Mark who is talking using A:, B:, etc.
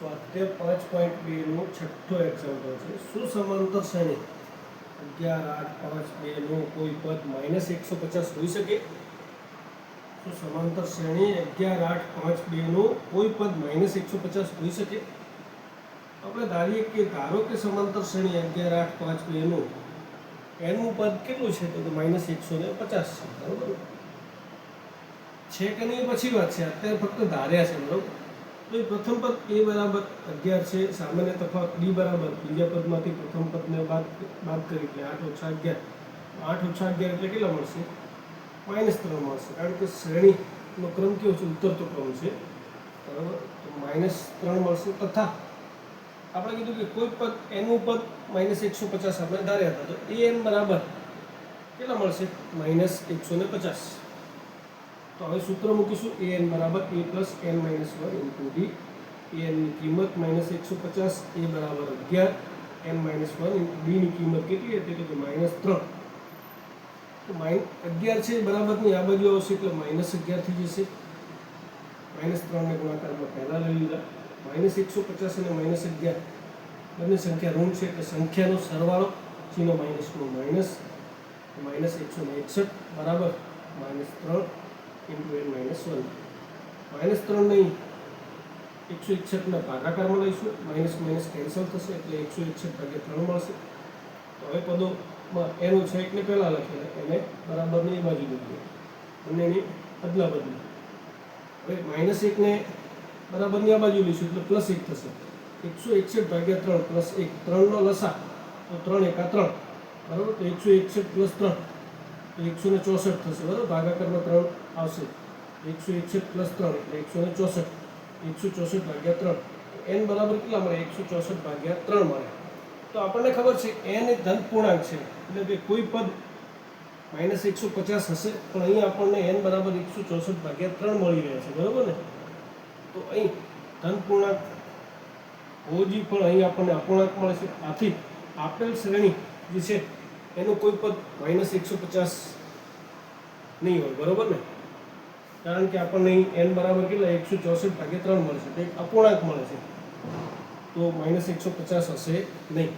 A: સ્વાધ્યાય 5.2 નો છઠ્ઠો એક્ઝામ્પલ છે. સુસમાંતર શ્રેણી 11, 8, 5, 2 નો કોઈ પદ -150 હોઈ શકે? સુસમાંતર શ્રેણી 11, 8, 5, 2 નો કોઈ પદ -150 હોઈ શકે? આપણે ધારીએ કે ધારો કે સમાંતર શ્રેણી 11, 8, 5, 2 નું એનું પદ કેટલું છે તો -150 છે. બરોબર છે કે નહીં પછી વાત છે, અત્યારે ફક્ત ધાર્યા છે. બરોબર, તો એ પ્રથમ પદ a બરાબર 11 છે, સામાન્ય તફાવત b બરાબર બીજા પદમાંથી પ્રથમ પદને બાદ કરી એટલે 8 - 11. 8 - 11 એટલે કેટલા મળશે? -3 મળશે, કારણ કે શ્રેણીનો ક્રમ કેવો છે? ઉતરતો ક્રમ છે. બરાબર, તો -3 મળશે. તથા આપણે કીધું કે કોઈ પદ એનું પદ -150 આપણે ધાર્યા હતા, તો an બરાબર કેટલા મળશે? -150. તો હવે સૂત્ર મૂકીશું an બરાબર a + n - 1 * d. an ની કિંમત -150, a બરાબર 11, n - 1 d ની કિંમત કેટલી હતી? તો -3. તો 11 છે બરાબરની આ બાજુ આવશે એટલે -11 થઈ જશે. -3 ને ગુણાકારમાં પહેલા લઈ લીધા. -150 અને -11 બંને સંખ્યા ઋણ છે એટલે સંખ્યાનો સરવાળો ચિહ્ન માઇનસનો માઇનસ, -161 બરાબર -3 × n - 1. -3 નહીં, 161 ના ભાગાકારમાં લઈશું, માઇનસ માઇનસ કેન્સલ થશે એટલે 161/3 મળશે. તો હવે પદોમાં એનું છે એટલે પહેલાં લખીએ, એને બરાબરની એ બાજુ લખીએ, બંનેની અદલા બદલી. હવે -1 ને બરાબરની આ બાજુ લઈશું એટલે +1 થશે. 161/3 + 1, 3 નો લસા તો 3 × 1 = 3. બરાબર, તો 161 + 3 તો 164 થશે. બરાબર, ભાગાકારમાં 3 આવશે. 161 + 3 એટલે 164. 164/3 n બરાબર કેટલા મળે? 164/3 મળે. તો આપણને ખબર છે n એ ધન પૂર્ણાંક છે એટલે કે કોઈ પદ -150 હશે, પણ અહીં આપણને n બરાબર 164/3 મળી રહ્યા છે. બરાબર ને? તો અહીં ધન પૂર્ણાંક હોજી પણ અહીં આપણને અપૂર્ણાંક મળે છે. આથી આપેલ શ્રેણી જે છે એનું કોઈ પદ -150 નહીં હોય. બરાબર ને? કારણ કે આપણને અહીં n બરાબર કેટલા? 164/3 મળે છે, તો એક અપૂર્ણાંક મળે છે, તો -150 હશે નહીં.